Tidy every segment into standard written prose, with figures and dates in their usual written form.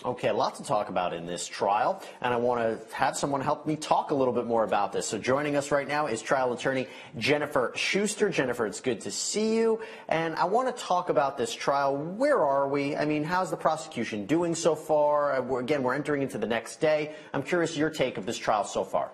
Okay, a lot to talk about in this trial, and I want to have someone help me talk a little bit more about this. So joining us right now is trial attorney Jennifer Schuster. Jennifer, it's good to see you, and I want to talk about this trial. Where are we? I mean, how's the prosecution doing so far? Again, we're entering into the next day. I'm curious your take of this trial so far.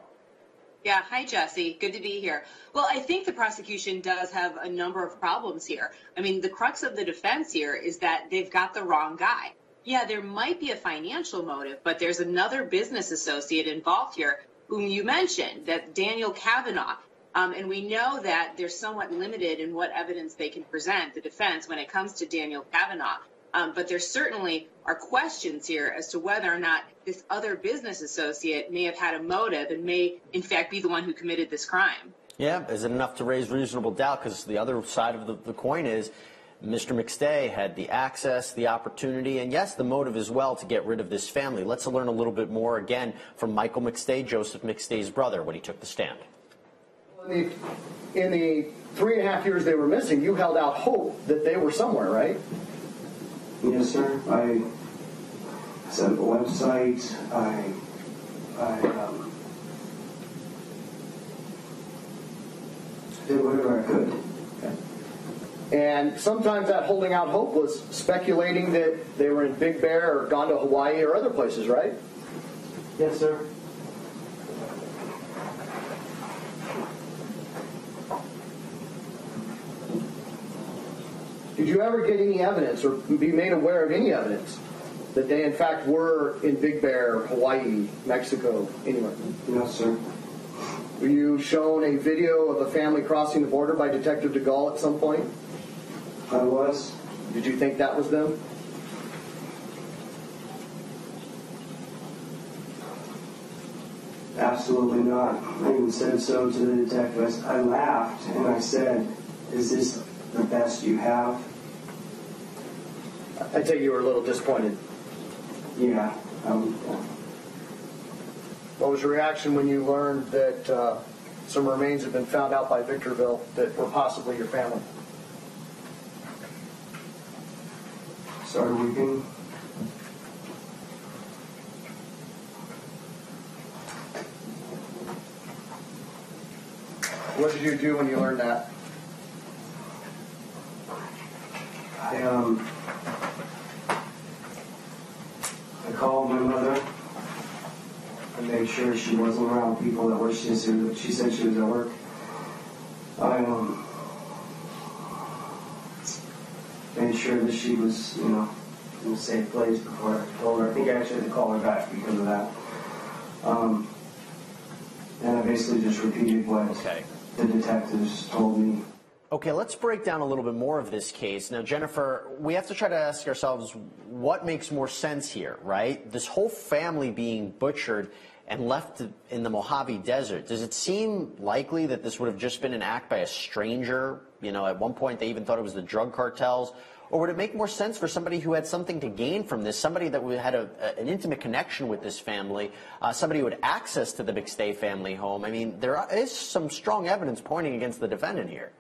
Yeah, hi, Jesse. Good to be here. Well, I think the prosecution does have a number of problems here. I mean, the crux of the defense here is that they've got the wrong guy. Yeah, there might be a financial motive, but there's another business associate involved here whom you mentioned, that Daniel Kavanaugh. And we know that they're somewhat limited in what evidence they can present, the defense, when it comes to Daniel Kavanaugh. But there certainly are questions here as to whether or not this other business associate may have had a motive and may, in fact, be the one who committed this crime. Yeah, is it enough to raise reasonable doubt? Because the other side of the coin is Mr. Mstay had the access, the opportunity, and yes, the motive as well to get rid of this family. Let's learn a little bit more again from Michael Mstay, Joseph Mstay's brother, when he took the stand. In the 3.5 years they were missing, you held out hope that they were somewhere, right? Yes, sir. I set up a website. I did whatever I could. And sometimes that holding out hope was speculating that they were in Big Bear or gone to Hawaii or other places, right? Yes, sir. Did you ever get any evidence or be made aware of any evidence that they in fact were in Big Bear, Hawaii, Mexico, anywhere? No, sir. Were you shown a video of a family crossing the border by Detective DeGaulle at some point? I was. Did you think that was them? Absolutely not. I even said so to the detective. I laughed and I said, "Is this the best you have?" I take it you were a little disappointed. Yeah. What was your reaction when you learned that some remains had been found out by Victorville that were possibly your family? Started weeping. What did you do when you learned that? I called my mother and made sure she wasn't around people that were. She said she was at work. I made sure that she was, in a safe place before I told her. I think I actually had to call her back because of that. And I basically just repeated what the detectives told me. Okay, let's break down a little bit more of this case. Now, Jennifer, we have to try to ask ourselves what makes more sense here, right? This whole family being butchered and left in the Mojave Desert. Does it seem likely that this would have just been an act by a stranger? At one point they even thought it was the drug cartels. Or would it make more sense for somebody who had something to gain from this, somebody that had an intimate connection with this family, somebody who had access to the Mstay family home? I mean, there is some strong evidence pointing against the defendant here.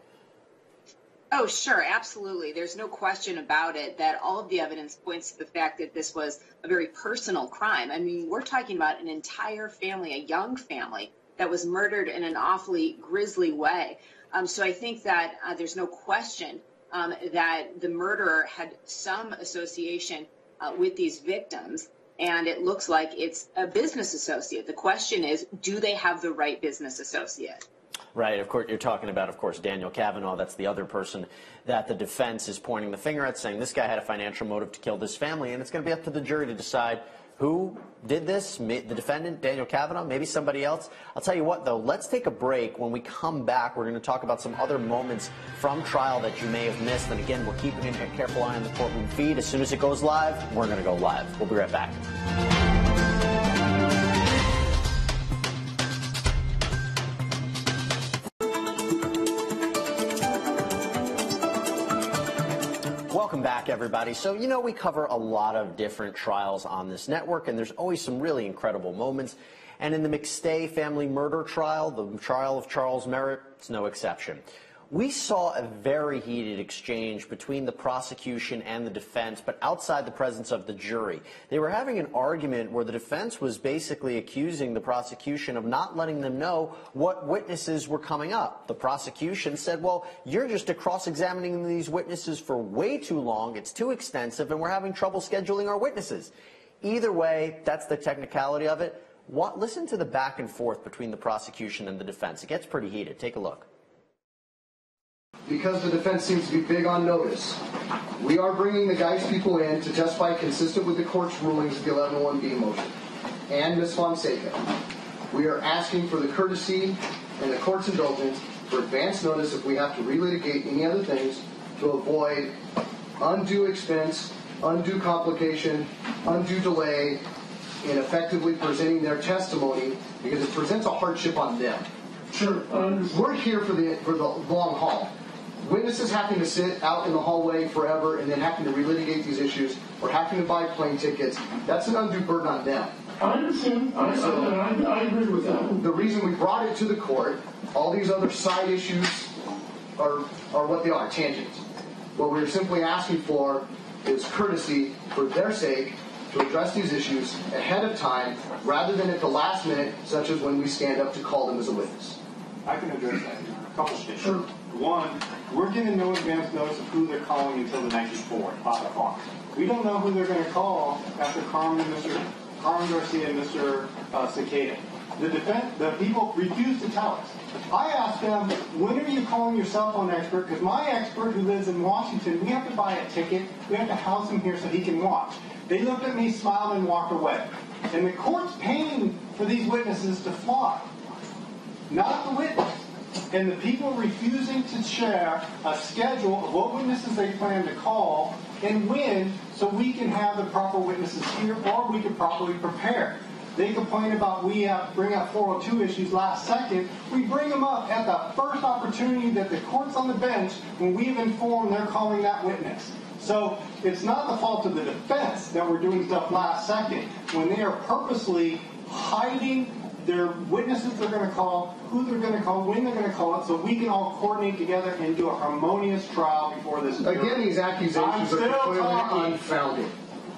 Oh, sure, absolutely. There's no question about it that all of the evidence points to the fact that this was a very personal crime. I mean, we're talking about an entire family, a young family, that was murdered in an awfully grisly way. So I think that there's no question that the murderer had some association with these victims, and it looks like it's a business associate. The question is, do they have the right business associate? Right. Of course, you're talking about, of course, Daniel Kavanaugh. That's the other person that the defense is pointing the finger at, saying this guy had a financial motive to kill this family, and it's going to be up to the jury to decide who did this, the defendant, Daniel Kavanaugh, maybe somebody else. I'll tell you what, though, let's take a break. When we come back, we're going to talk about some other moments from trial that you may have missed. And again, we're keeping a careful eye on the courtroom feed. As soon as it goes live, we're going to go live. We'll be right back. Welcome back, everybody. So, we cover a lot of different trials on this network, and there's always some really incredible moments. And in the Mstay family murder trial, the trial of Charles Merritt, it's no exception. We saw a very heated exchange between the prosecution and the defense, but outside the presence of the jury. They were having an argument where the defense was basically accusing the prosecution of not letting them know what witnesses were coming up. The prosecution said, well, you're just cross-examining these witnesses for way too long, it's too extensive, and we're having trouble scheduling our witnesses. Either way, that's the technicality of it. Listen to the back and forth between the prosecution and the defense. It gets pretty heated. Take a look. Because the defense seems to be big on notice, we are bringing the Geist people in to testify consistent with the court's rulings of the 1101B motion and Ms. Fonseca. We are asking for the courtesy and the court's indulgence for advance notice if we have to relitigate any other things to avoid undue expense, undue complication, undue delay in effectively presenting their testimony, because it presents a hardship on them. Sure. We're here for the long haul. Witnesses having to sit out in the hallway forever and then having to relitigate these issues or having to buy plane tickets, that's an undue burden on them. I understand. I agree with that. The reason we brought it to the court, all these other side issues are what they are, tangents. What we're simply asking for is courtesy for their sake to address these issues ahead of time rather than at the last minute, such as when we stand up to call them as a witness. I can address that. A couple things. Sure. One, we're getting no advance notice of who they're calling until the night before, 5 o'clock. We don't know who they're going to call after Carmen Garcia and Mr. Cicada. The people refuse to tell us. I asked them, when are you calling your cell phone expert? Because my expert who lives in Washington, we have to buy a ticket. We have to house him here so he can watch. They looked at me, smiled, and walked away. And the court's paying for these witnesses to fly, not the witness. And the people refusing to share a schedule of what witnesses they plan to call and when, so we can have the proper witnesses here or we can properly prepare. They complain about we have to bring up 402 issues last second. We bring them up at the first opportunity that the court's on the bench when we've informed they're calling that witness. So it's not the fault of the defense that we're doing stuff last second when they are purposely hiding their witnesses they're going to call, who they're going to call, when they're going to call it, so we can all coordinate together and do a harmonious trial before this. Again, these accusations are completely unfounded.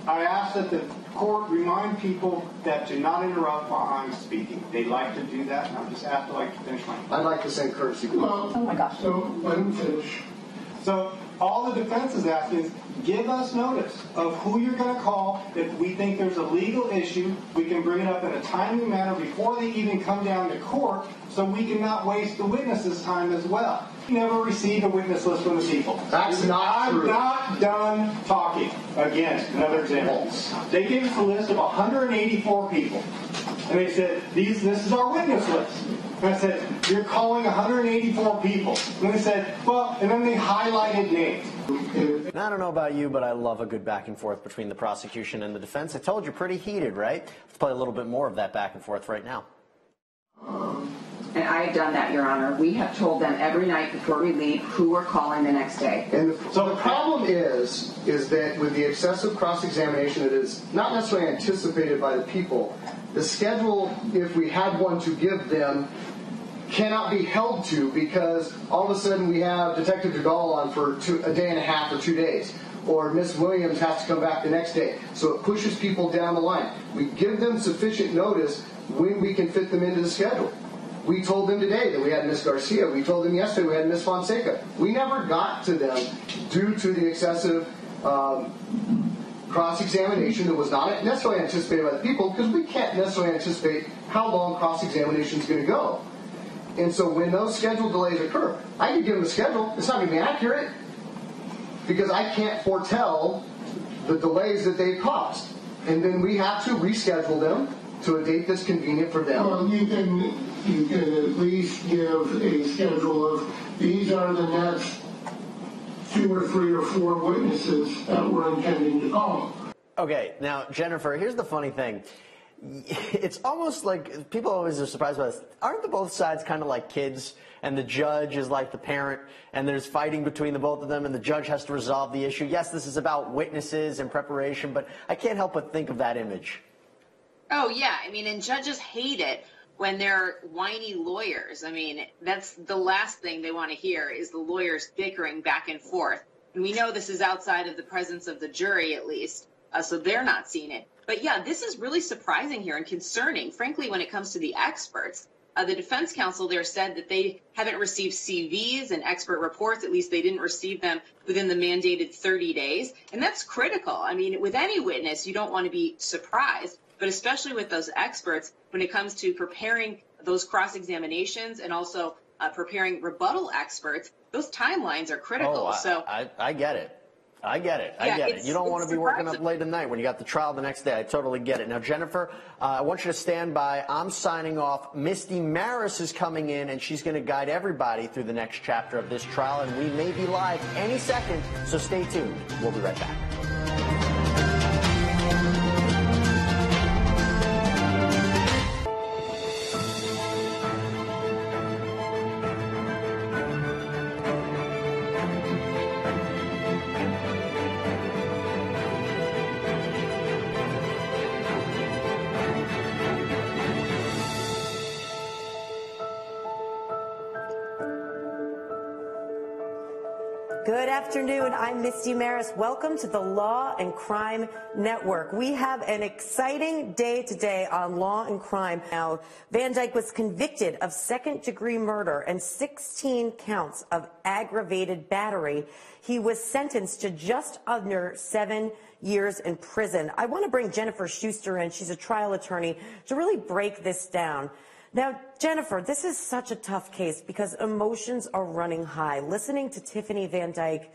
I ask that the court remind people that to not interrupt while I'm speaking. They like to do that, and I'm just asked to finish my. I'd like the same courtesy. Well, oh my gosh. So let him finish. So all the defense is asking is give us notice of who you're going to call. If we think there's a legal issue, we can bring it up in a timely manner before they even come down to court so we can not waste the witnesses' time as well. We never received a witness list from the people. That's not true. I'm not done talking. Again, another example. They gave us a list of 184 people. And they said, this is our witness list. And I said, you're calling 184 people. And they said, well, and then they highlighted names. And I don't know about you, but I love a good back and forth between the prosecution and the defense. I told you, pretty heated, right? Let's play a little bit more of that back and forth right now. And I have done that, Your Honor. We have told them every night before we leave who we're calling the next day. And the problem is that with the excessive cross-examination that is not necessarily anticipated by the people, the schedule, if we had one to give them, cannot be held to because all of a sudden we have Detective DeGaulle on for a day and a half or 2 days. Or Miss Williams has to come back the next day. So it pushes people down the line. We give them sufficient notice when we can fit them into the schedule. We told them today that we had Miss Garcia. We told them yesterday we had Miss Fonseca. We never got to them due to the excessive cross-examination that was not necessarily anticipated by the people because we can't necessarily anticipate how long cross-examination is going to go. And so when those schedule delays occur, I could give them a schedule. It's not going to be accurate because I can't foretell the delays that they've caused. And then we have to reschedule them to a date that's convenient for them. Well, you can at least give a schedule of these are the next 2 or 3 or 4 witnesses that we're intending to call. Okay, now, Jennifer, here's the funny thing. It's almost like people always are surprised by this. Aren't the both sides kind of like kids, and the judge is like the parent, and there's fighting between the both of them, and the judge has to resolve the issue? Yes, this is about witnesses and preparation, but I can't help but think of that image. Oh, yeah. I mean, and judges hate it when they're whiny lawyers. I mean, that's the last thing they want to hear is the lawyers bickering back and forth. And we know this is outside of the presence of the jury, at least, so they're not seeing it. But yeah, this is really surprising here and concerning, frankly, when it comes to the experts. The defense counsel there said that they haven't received CVs and expert reports. At least they didn't receive them within the mandated 30 days. And that's critical. I mean, with any witness, you don't want to be surprised, but especially with those experts, when it comes to preparing those cross-examinations and also preparing rebuttal experts, those timelines are critical. I get it. I get it. You don't want to be working up late at night when you got the trial the next day. I totally get it. Now, Jennifer, I want you to stand by. I'm signing off. Misty Maris is coming in, and she's going to guide everybody through the next chapter of this trial, and we may be live any second, so stay tuned. We'll be right back. Good afternoon. I'm Misty Maris. Welcome to the Law and Crime Network. We have an exciting day today on Law and Crime. Now, Van Dyke was convicted of second-degree murder and 16 counts of aggravated battery. He was sentenced to just under 7 years in prison. I want to bring Jennifer Schuster in. She's a trial attorney to really break this down. Now, Jennifer, this is such a tough case because emotions are running high. Listening to Tiffany Van Dyke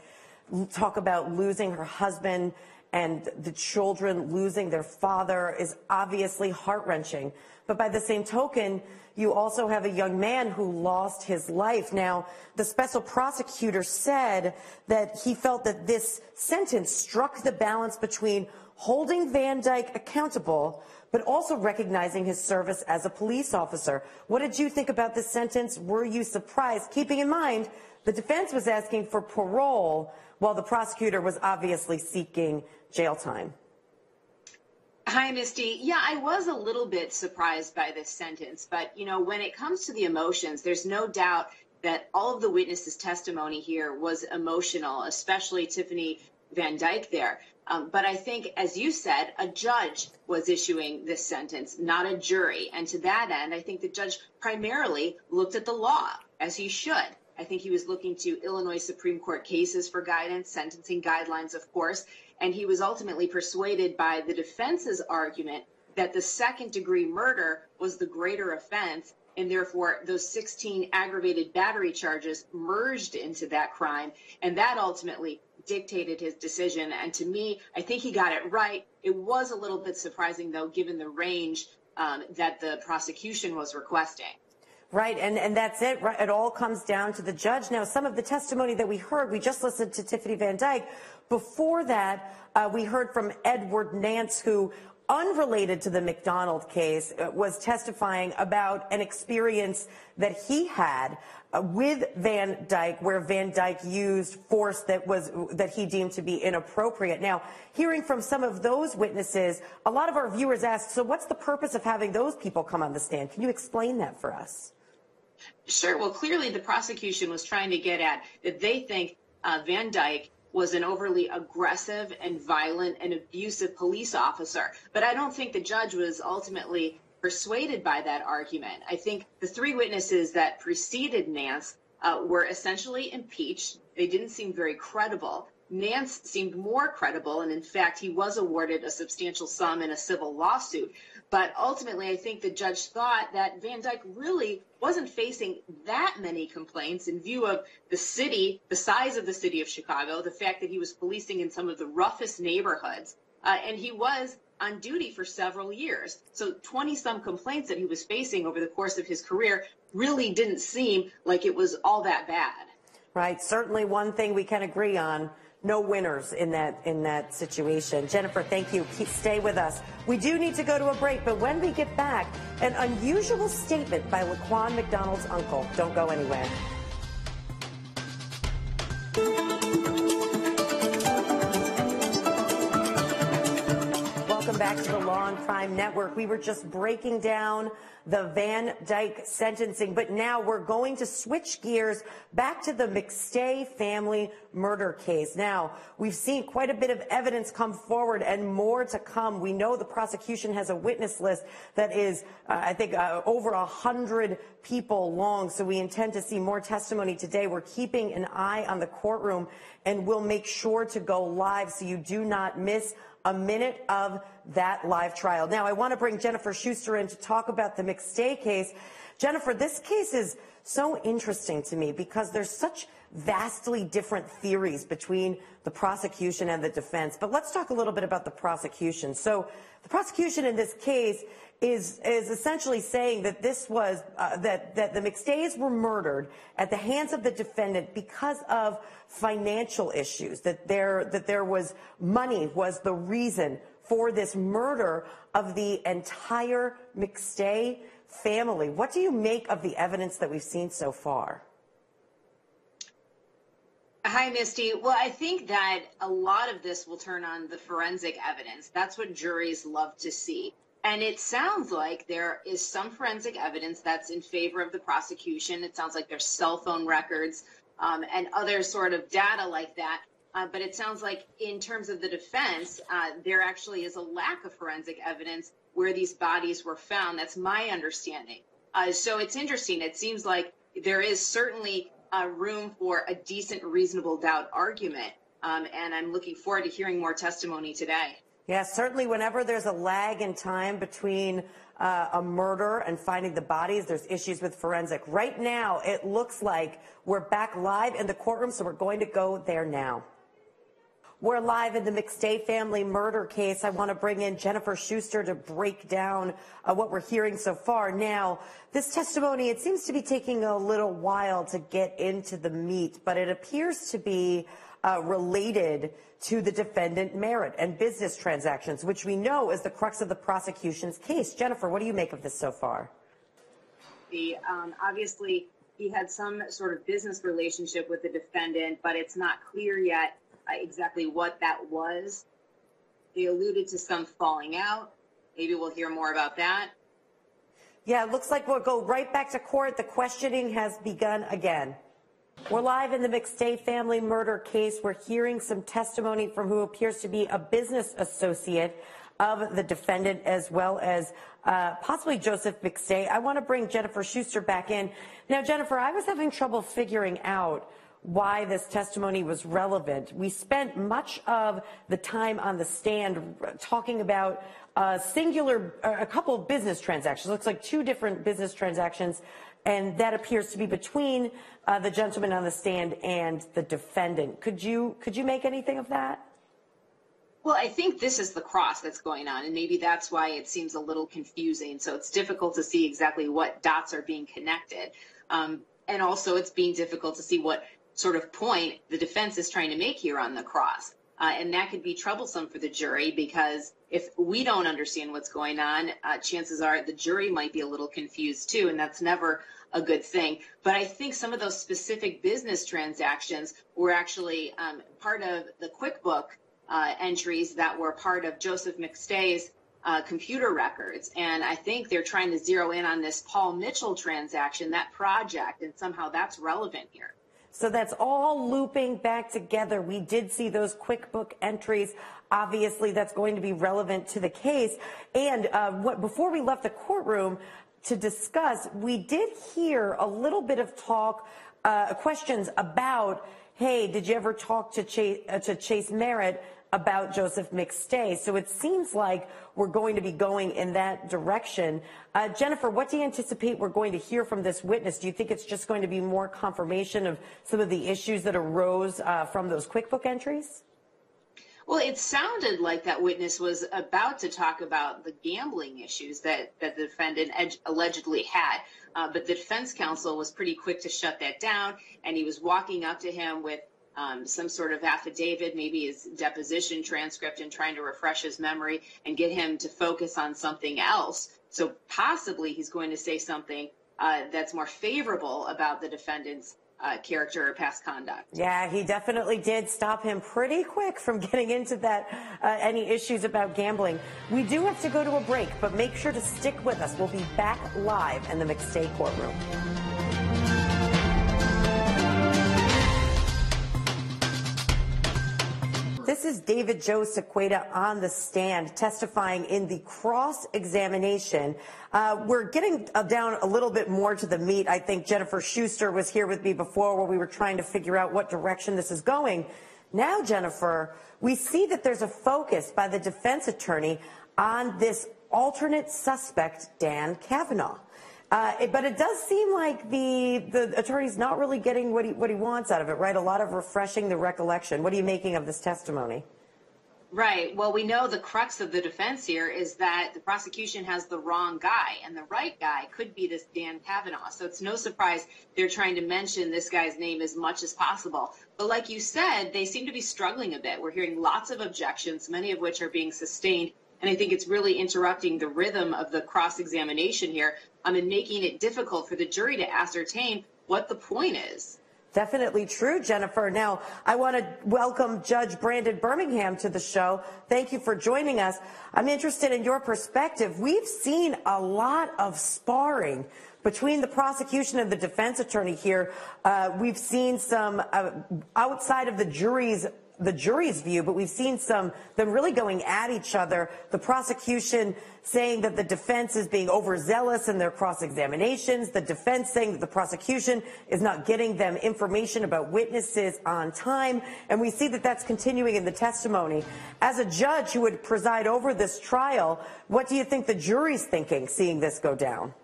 talk about losing her husband and the children losing their father is obviously heart-wrenching. But by the same token, you also have a young man who lost his life. Now, the special prosecutor said that he felt that this sentence struck the balance between holding Van Dyke accountable but also recognizing his service as a police officer. What did you think about this sentence? Were you surprised? Keeping in mind, the defense was asking for parole while the prosecutor was obviously seeking jail time. Hi, Misty. Yeah, I was a little bit surprised by this sentence, but, you know, when it comes to the emotions, there's no doubt that all of the witnesses' testimony here was emotional, especially Tiffany Van Dyke there. But I think, as you said, a judge was issuing this sentence, not a jury. And to that end, I think the judge primarily looked at the law, as he should. I think he was looking to Illinois Supreme Court cases for guidance, sentencing guidelines, of course. And he was ultimately persuaded by the defense's argument that the second-degree murder was the greater offense, and therefore those 16 aggravated battery charges merged into that crime. And that ultimately dictated his decision. And to me, I think he got it right. It was a little bit surprising, though, given the range that the prosecution was requesting. Right, and that's it. Right, it all comes down to the judge. Now, some of the testimony that we heard, we just listened to Tiffany Van Dyke. Before that, we heard from Edward Nance, who, unrelated to the McDonald case, was testifying about an experience that he had with Van Dyke, where Van Dyke used force that he deemed to be inappropriate. Now, hearing from some of those witnesses, a lot of our viewers asked, so what's the purpose of having those people come on the stand? Can you explain that for us? Sure. Well, clearly the prosecution was trying to get at that they think Van Dyke was an overly aggressive and violent and abusive police officer. But I don't think the judge was ultimately persuaded by that argument. I think the three witnesses that preceded Nance were essentially impeached. They didn't seem very credible. Nance seemed more credible, and in fact, he was awarded a substantial sum in a civil lawsuit. But ultimately, I think the judge thought that Van Dyke really wasn't facing that many complaints in view of the city, the size of the city of Chicago, the fact that he was policing in some of the roughest neighborhoods, and he was on duty for several years. So 20-some complaints that he was facing over the course of his career really didn't seem like it was all that bad. Right. Certainly one thing we can agree on. No winners in that situation. Jennifer, thank you. Stay with us. We do need to go to a break, but when we get back, an unusual statement by Laquan McDonald's uncle. Don't go anywhere. Welcome back. back to the Law and Crime Network. We were just breaking down the Van Dyke sentencing, but now we're going to switch gears back to the Mstay family murder case. Now, we've seen quite a bit of evidence come forward and more to come. We know the prosecution has a witness list that is, I think, over 100 people long, so we intend to see more testimony today. We're keeping an eye on the courtroom, and we'll make sure to go live so you do not miss a minute of that live trial. Now, I want to bring Jennifer Schuster in to talk about the Mstay case. Jennifer, this case is so interesting to me because there's such vastly different theories between the prosecution and the defense. But let's talk a little bit about the prosecution. So the prosecution in this case is essentially saying that this was that the Mstays were murdered at the hands of the defendant because of financial issues, that there was money was the reason for this murder of the entire Mstay family. What do you make of the evidence that we've seen so far? Hi, Misty. Well, I think that a lot of this will turn on the forensic evidence. That's what juries love to see. And it sounds like there is some forensic evidence that's in favor of the prosecution. It sounds like there's cell phone records and other sort of data like that. But it sounds like in terms of the defense, there actually is a lack of forensic evidence where these bodies were found. That's my understanding. So it's interesting. It seems like there is certainly room for a decent, reasonable doubt argument. And I'm looking forward to hearing more testimony today. Yeah, certainly whenever there's a lag in time between a murder and finding the bodies, there's issues with forensic. Right now, it looks like we're back live in the courtroom, so we're going to go there now. We're live in the Mstay family murder case. I want to bring in Jennifer Schuster to break down what we're hearing so far. Now, this testimony, it seems to be taking a little while to get into the meat, but it appears to be related to the defendant Merritt and business transactions, which we know is the crux of the prosecution's case. Jennifer, what do you make of this so far? Obviously, he had some sort of business relationship with the defendant, but it's not clear yet exactly what that was. They alluded to some falling out. Maybe we'll hear more about that. Yeah, it looks like we'll go right back to court. The questioning has begun again. We're live in the Mstay family murder case. We're hearing some testimony from who appears to be a business associate of the defendant, as well as possibly Joseph Mstay. I want to bring Jennifer Schuster back in. Now, Jennifer, I was having trouble figuring out why this testimony was relevant. We spent much of the time on the stand talking about a couple of business transactions. It looks like two different business transactions, and that appears to be between the gentleman on the stand and the defendant. Could you make anything of that? Well, I think this is the cross that's going on, and maybe that's why it seems a little confusing. So it's difficult to see exactly what dots are being connected. And also it's being difficult to see what sort of point the defense is trying to make here on the cross. And that could be troublesome for the jury, because if we don't understand what's going on, chances are the jury might be a little confused too, and that's never a good thing. But I think some of those specific business transactions were actually part of the QuickBook entries that were part of Joseph Mstay's computer records. And I think they're trying to zero in on this Paul Mitchell transaction, that project, and somehow that's relevant here. So that's all looping back together. We did see those QuickBook entries. Obviously, that's going to be relevant to the case. And before we left the courtroom to discuss, we did hear a little bit of talk, questions about, hey, did you ever talk to Chase Merritt about Joseph Mstay? So it seems like we're going to be going in that direction. Jennifer, what do you anticipate we're going to hear from this witness? Do you think it's just going to be more confirmation of some of the issues that arose from those QuickBook entries? Well, it sounded like that witness was about to talk about the gambling issues that the defendant allegedly had, but the defense counsel was pretty quick to shut that down, and he was walking up to him with some sort of affidavit, maybe his deposition transcript, and trying to refresh his memory and get him to focus on something else. So possibly he's going to say something that's more favorable about the defendant's character or past conduct. Yeah, he definitely did stop him pretty quick from getting into that, any issues about gambling. We do have to go to a break, but make sure to stick with us. We'll be back live in the Mstay courtroom. This is David Joe Sequeda on the stand testifying in the cross-examination. We're getting down a little bit more to the meat. I think Jennifer Schuster was here with me before where we were trying to figure out what direction this is going. Now, Jennifer, we see that there's a focus by the defense attorney on this alternate suspect, Dan Kavanaugh. But it does seem like the attorney's not really getting what he wants out of it, right? A lot of refreshing the recollection. What are you making of this testimony? Right. Well, we know the crux of the defense here is that the prosecution has the wrong guy, and the right guy could be this Dan Kavanaugh. So it's no surprise they're trying to mention this guy's name as much as possible. But like you said, they seem to be struggling a bit. We're hearing lots of objections, many of which are being sustained. And I think it's really interrupting the rhythm of the cross-examination here, and making it difficult for the jury to ascertain what the point is. Definitely true, Jennifer. Now, I want to welcome Judge Brandon Birmingham to the show. Thank you for joining us. I'm interested in your perspective. We've seen a lot of sparring between the prosecution and the defense attorney here. We've seen some outside of the jury's view, but we've seen them really going at each other. The prosecution saying that the defense is being overzealous in their cross-examinations, the defense saying that the prosecution is not getting them information about witnesses on time, and we see that that's continuing in the testimony. As a judge who would preside over this trial, what do you think the jury's thinking, seeing this go down?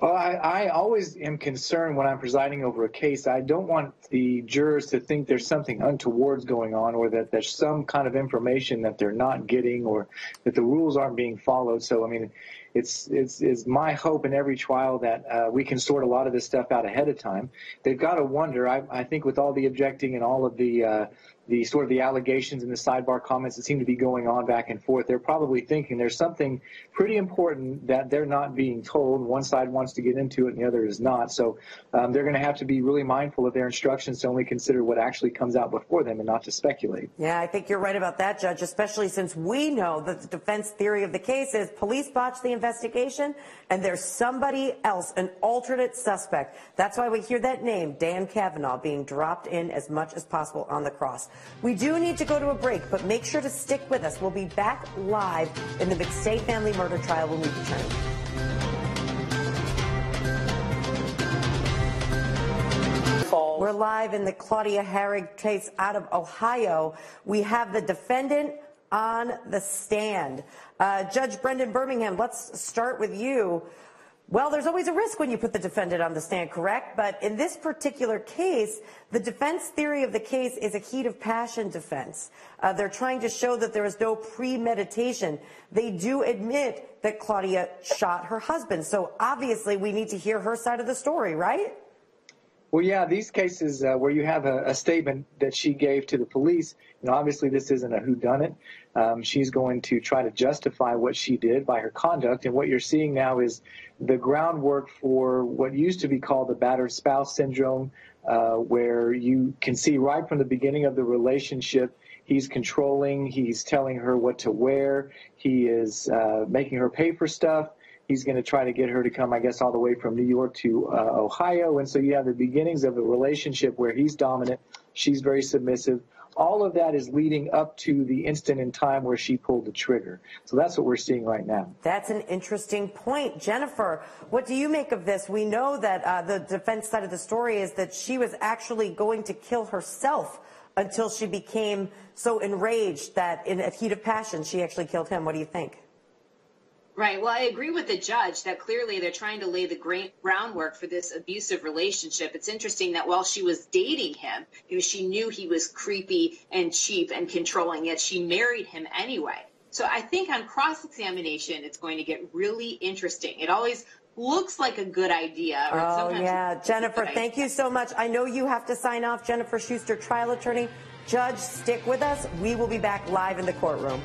Well, I always am concerned when I'm presiding over a case. I don't want the jurors to think there's something untoward going on, or that there's some kind of information that they're not getting, or that the rules aren't being followed. So, I mean, it's my hope in every trial that we can sort a lot of this stuff out ahead of time. They've got to wonder, I think, with all the objecting and all of the sort of the allegations and the sidebar comments that seem to be going on back and forth, they're probably thinking there's something pretty important that they're not being told. One side wants to get into it and the other is not. So they're going to have to be really mindful of their instructions to only consider what actually comes out before them and not to speculate. Yeah, I think you're right about that, Judge, especially since we know that the defense theory of the case is police botched the investigation and there's somebody else, an alternate suspect. That's why we hear that name, Dan Kavanaugh, being dropped in as much as possible on the cross. We do need to go to a break, but make sure to stick with us. We'll be back live in the Mstay family murder trial when we return. We're live in the Claudia Harig case out of Ohio. We have the defendant on the stand. Judge Brendan Birmingham, let's start with you. Well, there's always a risk when you put the defendant on the stand, correct? But in this particular case, the defense theory of the case is a heat of passion defense. They're trying to show that there is no premeditation. They do admit that Claudia shot her husband. So obviously we need to hear her side of the story, right? Well, yeah, these cases where you have a statement that she gave to the police, obviously this isn't a whodunit. She's going to try to justify what she did by her conduct. And what you're seeing now is the groundwork for what used to be called the battered spouse syndrome, where you can see right from the beginning of the relationship, he's controlling, he's telling her what to wear, he is making her pay for stuff. He's going to try to get her to come, I guess, all the way from New York to Ohio. And so you have the beginnings of a relationship where he's dominant, she's very submissive. All of that is leading up to the instant in time where she pulled the trigger. So that's what we're seeing right now. That's an interesting point. Jennifer, what do you make of this? We know that the defense side of the story is that she was actually going to kill herself until she became so enraged that in a heat of passion, she actually killed him. What do you think? Right. Well, I agree with the judge that clearly they're trying to lay the groundwork for this abusive relationship. It's interesting that while she was dating him, she knew he was creepy and cheap and controlling, yet she married him anyway. So I think on cross-examination, it's going to get really interesting. It always looks like a good idea. Oh, yeah. Jennifer, thank you so much. I know you have to sign off. Jennifer Schuster, trial attorney. Judge, stick with us. We will be back live in the courtroom.